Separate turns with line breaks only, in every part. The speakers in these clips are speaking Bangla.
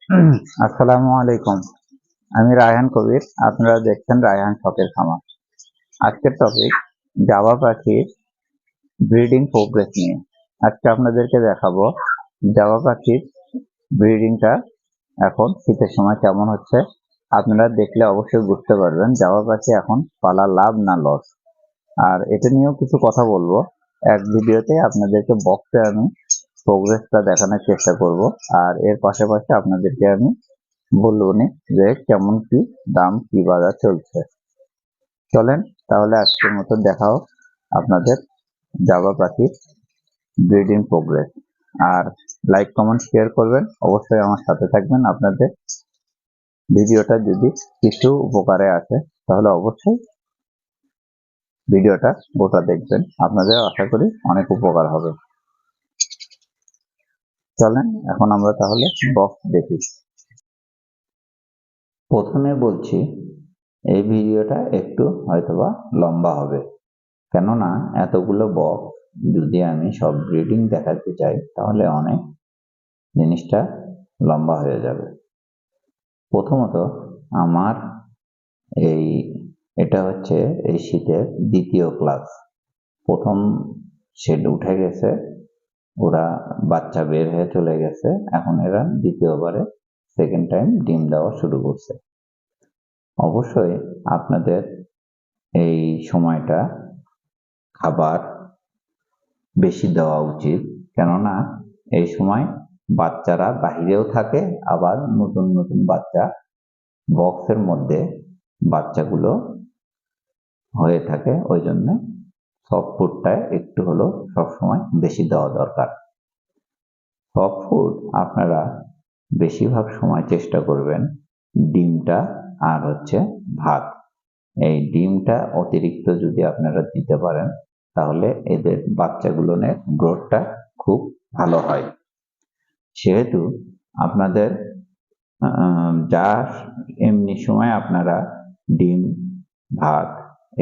আসসালামু আলাইকুম। আমি রায়হান কবির। আপনারা দেখছেন রায়হান শখের খামার। আজকের টপিক জাভা পাখির ব্রিডিং প্রোগ্রেস নিয়ে। আজকে আপনাদেরকে দেখাবো জাভা পাখির ব্রিডিংটা এখন শীতের সময় কেমন হচ্ছে। আপনারা দেখলে অবশ্যই বুঝতে পারবেন জাভা পাখি এখন পালা লাভ না লস। আর এটা নিয়েও কিছু কথা বলবো। এক ভিডিওতে আপনাদেরকে বক্সে আমি প্রোগ্রেসটা দেখানোর চেষ্টা করব। আর এর পাশাপাশি আপনাদেরকে আমি বলবো নি যে কেমন কি দাম কি বাজার চলছে। চলেন তাহলে আজকের মতো দেখাও আপনাদের জাভা পাখির ব্রিডিং প্রোগ্রেস। আর লাইক কমেন্ট শেয়ার করবেন, অবশ্যই আমার সাথে থাকবেন। আপনাদের ভিডিওটা যদি কিছু উপকারে আসে তাহলে অবশ্যই ভিডিওটা গোটা দেখবেন, আপনাদের আশা করি অনেক উপকার হবে। চলেন এখন আমরা তাহলে বক্স দেখি। প্রথমে বলছি এই ভিডিওটা একটু হয়তোবা লম্বা হবে, কেননা এতগুলো বক্স যদি আমি সব ব্রিডিং দেখাতে চাই তাহলে অনেক জিনিসটা লম্বা হয়ে যাবে। প্রথমত আমার এটা হচ্ছে এই শীতের দ্বিতীয় ক্লাস। প্রথম শেড উঠে গেছে, ওরা বাচ্চা বের হয়ে চলে গেছে, এখন এরা দ্বিতীয়বারে সেকেন্ড টাইম ডিম দেওয়া শুরু করছে। অবশ্যই আপনাদের এই সময়টা খাবার বেশি দেওয়া উচিত, কেননা এই সময় বাচ্চারা বাহিরেও থাকে, আবার নতুন নতুন বাচ্চা বক্সের মধ্যে বাচ্চাগুলো হয়ে থাকে। ওই জন্য সফট ফুডটা একটু হলেও সবসময় বেশি দেওয়া দরকার। সফট ফুড আপনারা বেশিরভাগ সময় চেষ্টা করবেন ডিমটা আর হচ্ছে ভাত। এই ডিমটা অতিরিক্ত যদি আপনারা দিতে পারেন তাহলে এদের বাচ্চাগুলোর গ্রোথটা খুব ভালো হয়। সেহেতু আপনাদের যা এমনি সময় আপনারা ডিম ভাত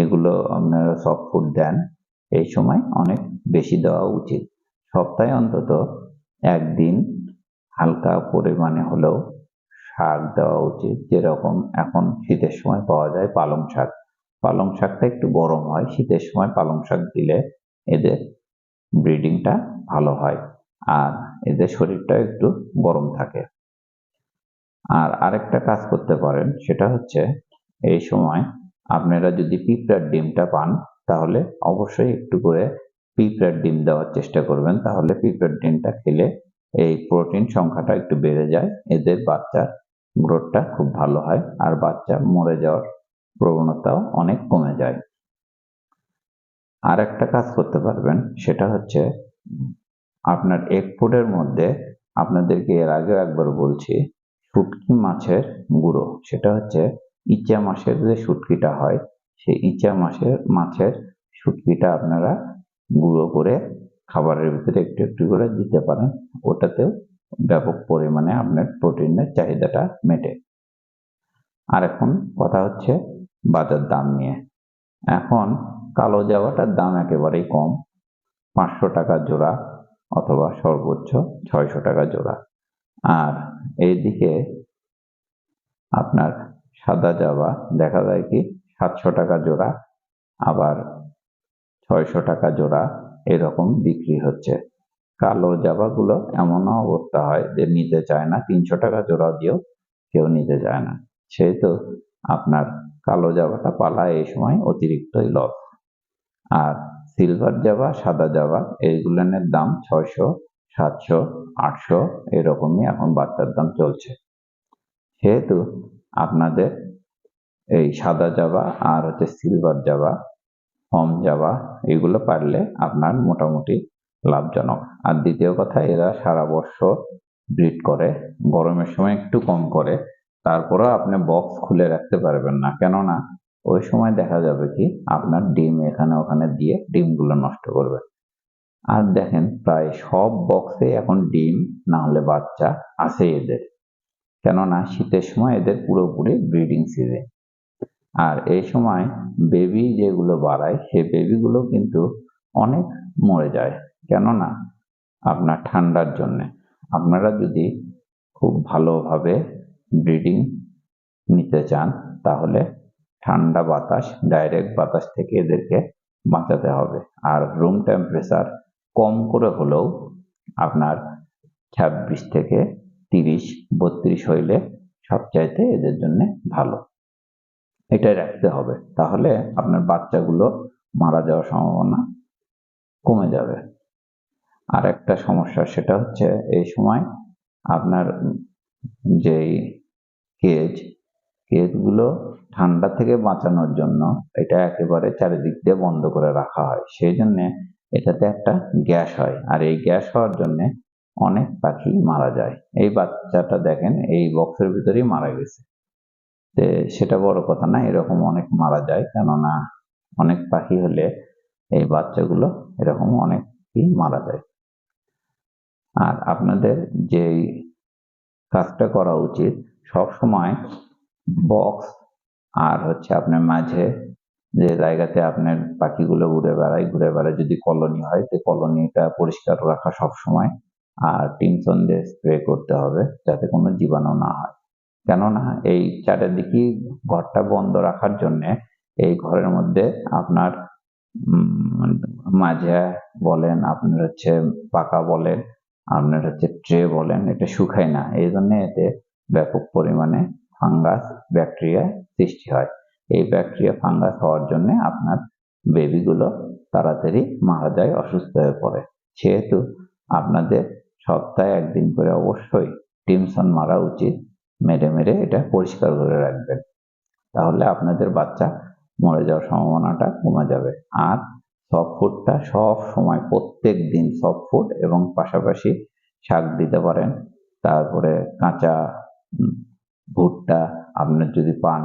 এগুলো আপনারা সফট ফুড দেন, এই সময় অনেক বেশি দেওয়া উচিত। সপ্তাহে অন্তত একদিন হালকা পরিমাণে হলেও শাক দেওয়া উচিত, যেরকম এখন শীতের সময় পাওয়া যায় পালং শাক। পালং শাকটা একটু গরম হয়, শীতের সময় পালং শাক দিলে এদের ব্রিডিংটা ভালো হয় আর এদের শরীরটা একটু গরম থাকে। আর আরেকটা কাজ করতে পারেন, সেটা হচ্ছে এই সময় আপনারা যদি পিঁপড়ার ডিমটা পান তাহলে অবশ্যই একটু করে পিঁপড়ার ডিম দেওয়ার চেষ্টা করবেন, তাহলে পিঁপড়ার ডিমটা খেলে এই প্রোটিন সংখ্যাটা একটু বেড়ে যায়, এদের বাচ্চার গ্রোথটা খুব ভালো হয় আর বাচ্চা মরে যাওয়ার প্রবণতাও অনেক কমে যায়। আর একটা কাজ করতে পারবেন, সেটা হচ্ছে আপনার এগ ফুডের মধ্যে আপনাদেরকে এর আগেও একবার বলছি, শুটকি মাছের গুঁড়ো, সেটা হচ্ছে ইচা মাছের যে শুটকিটা হয় সেই ইচা মাছের শুটকিটা আপনারা গুঁড়ো করে খাবারের ভিতরে একটু একটু করে দিতে পারেন। ওটাতেও ব্যাপক পরিমাণে আপনার প্রোটিনের চাহিদাটা মেটে। আর এখন কথা হচ্ছে বাজার দাম নিয়ে। এখন কালো জাভাটার দাম একেবারেই কম, 500 টাকা জোড়া অথবা সর্বোচ্চ 600 টাকা জোড়া। আর এইদিকে আপনার সাদা জাভা দেখা যায় কি 700 টাকা জোড়া, আবার 600 টাকা জোড়া এরকম বিক্রি হচ্ছে। কালো জাভাগুলো এমনও অবস্থা হয় যে নিতে চায় না, 300 টাকা জোড়া দিয়েও কেউ নিতে চায় না। সেহেতু আপনার কালো জাভাটা পালা এই সময় অতিরিক্তই লস। আর সিলভার জাভা সাদা জাভা এইগুলোর দাম 600 700 800 এরকমই এখন বাচ্চার দাম চলছে। সেহেতু আপনাদের এই সাদা জাভা আর হচ্ছে সিলভার জাভা হোম জাভা এগুলো পারলে আপনার মোটামুটি লাভজনক। আর দ্বিতীয় কথা, এরা সারা বছর ব্রিড করে, গরমের সময় একটু কম করে, তারপরেও আপনি বক্স খুলে রাখতে পারবেন না, কেননা ওই সময় দেখা যাবে কি আপনার ডিম এখানে ওখানে দিয়ে ডিমগুলো নষ্ট করবে। আর দেখেন প্রায় সব বক্সে এখন ডিম না হলে বাচ্চা আছে এদের, কেননা শীতের সময় এদের পুরোপুরি ব্রিডিং সিজন। আর এই সময় বেবি যেগুলো বাড়ায় সেই বেবিগুলো কিন্তু অনেক মরে যায়, কেননা আপনার ঠান্ডার জন্যে। আপনারা যদি খুব ভালোভাবে ব্রিডিং নিতে চান তাহলে ঠান্ডা বাতাস, ডাইরেক্ট বাতাস থেকে এদেরকে বাঁচাতে হবে। আর রুম টেম্পারেচার কম করে হলেও আপনার 26 থেকে 30-32 হইলে সবচাইতে এদের জন্য ভালো। এটাই রাখতে হবে, তাহলে আপনার বাচ্চাগুলো মারা যাওয়ার সম্ভাবনা কমে যাবে। আর একটা সমস্যা, সেটা হচ্ছে এই সময় আপনার যেই কেজগুলো ঠান্ডা থেকে বাঁচানোর জন্য এটা একেবারে চারিদিক দিয়ে বন্ধ করে রাখা হয়। সেই জন্য এটাতে একটা গ্যাস হয়, আর এই গ্যাস হওয়ার জন্য অনেক পাখি মারা যায়। এই বাচ্চাটা দেখেন এই বক্সের ভিতরেই মারা গেছে। সেটা বড় কথা না, এরকম অনেক মারা যায়, কেননা অনেক পাখি হলে এই বাচ্চাগুলো এরকম অনেকই মারা যায়। আর আপনাদের যেই কাজটা করা উচিত, সব সময় বক্স আর হচ্ছে আপনার মাঝে যে জায়গাতে আপনার পাখিগুলো ঘুরে বেড়ায় যদি কলোনি হয়, তো কলোনিটা পরিষ্কার রাখা সব সময়, আর টিমসন দিয়ে স্প্রে করতে হবে যাতে কোনো জীবাণু না হয়। কেননা এই চারিদিকে ঘরটা বন্ধ রাখার জন্য এই ঘরের মধ্যে আপনার মাঝে বলেন, আপনার হচ্ছে পাকা বলেন, আপনার হচ্ছে ট্রে বলেন, এটা শুকায় না। এই জন্য এতে ব্যাপক পরিমাণে ফাঙ্গাস, ব্যাকটেরিয়া সৃষ্টি হয়। এই ব্যাকটেরিয়া, ফাঙ্গাস হওয়ার জন্য আপনার বেবিগুলো তাড়াতাড়ি মারা যায়, অসুস্থ হয়ে পড়ে। সেহেতু আপনাদের সপ্তাহে একদিন করে অবশ্যই টিমসন মারা উচিত। মেরে এটা পরিষ্কার করে রাখবেন, তাহলে আপনাদের বাচ্চা মরে যাওয়ার সম্ভাবনাটা কমে যাবে। আর সফট ফুডটা সব সময় প্রত্যেক দিন সফট ফুড এবং পাশাপাশি শাক দিতে পারেন। তারপরে কাঁচা ভুট্টা আপনার যদি পান,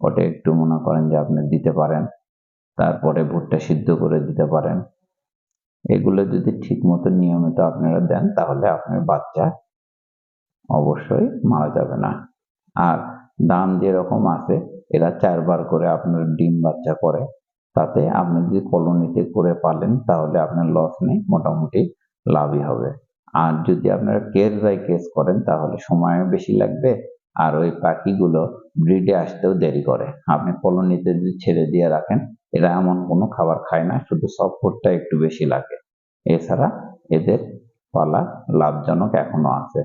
ওটা একটু মনে করেন যে আপনি দিতে পারেন। তারপরে ভুট্টা সিদ্ধ করে দিতে পারেন। এগুলো যদি ঠিক মতো নিয়মিত আপনারা দেন, তাহলে আপনার বাচ্চা অবশ্যই মারা যাবে না। আর দাম যেরকম আছে, এরা 4 বার করে আপনার ডিম বাচ্চা করে, তাতে আপনি যদি কলোনিতে করে পালেন তাহলে আপনার লস নেই, মোটামুটি লাভই হবে। আর যদি আপনারা কেস বাই কেস করেন তাহলে সময়ও বেশি লাগবে, আর ওই পাখিগুলো ব্রিডে আসতেও দেরি করে। আপনি কলোনিতে যদি ছেড়ে দিয়ে রাখেন, এরা এমন কোনো খাবার খায় না, শুধু সফট ফুডটা একটু বেশি লাগে। এছাড়া এদের পালা লাভজনক এখনো আছে।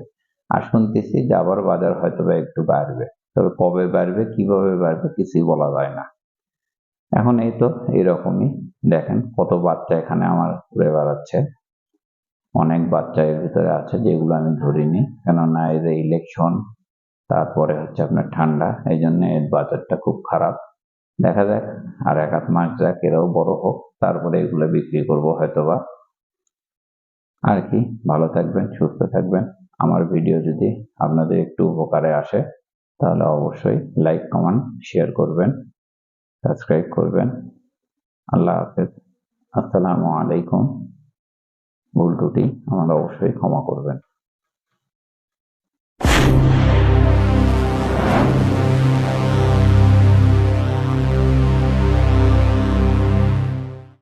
আর শুনতেছি যে আবার বাজার হয়তোবা একটু বাড়বে, তবে কবে বাড়বে, কিভাবে বাড়বে কিছুই বলা যায় না। এখন এই তো এইরকমই দেখেন কত বাচ্চা এখানে আমার ঘুরে বেড়াচ্ছে। অনেক বাচ্চা এর ভিতরে আছে যেগুলো আমি ধরিনি, কেননা এই যে ইলেকশন, তারপরে হচ্ছে আপনার ঠান্ডা, এই জন্য এর বাজারটা খুব খারাপ। দেখা যাক আর 1-8 মাস যাক, এরাও বড় হোক, তারপরে এগুলো বিক্রি করবো হয়তোবা। আর কি, ভালো থাকবেন, সুস্থ থাকবেন। আমার ভিডিও যদি আপনাদের একটু উপকারে আসে তাহলে অবশ্যই লাইক, কমেন্ট, শেয়ার করবেন, সাবস্ক্রাইব করবেন। আল্লাহ হাফেজ। আসসালামু আলাইকুম। ভুল ত্রুটি আমার অবশ্যই ক্ষমা করবেন।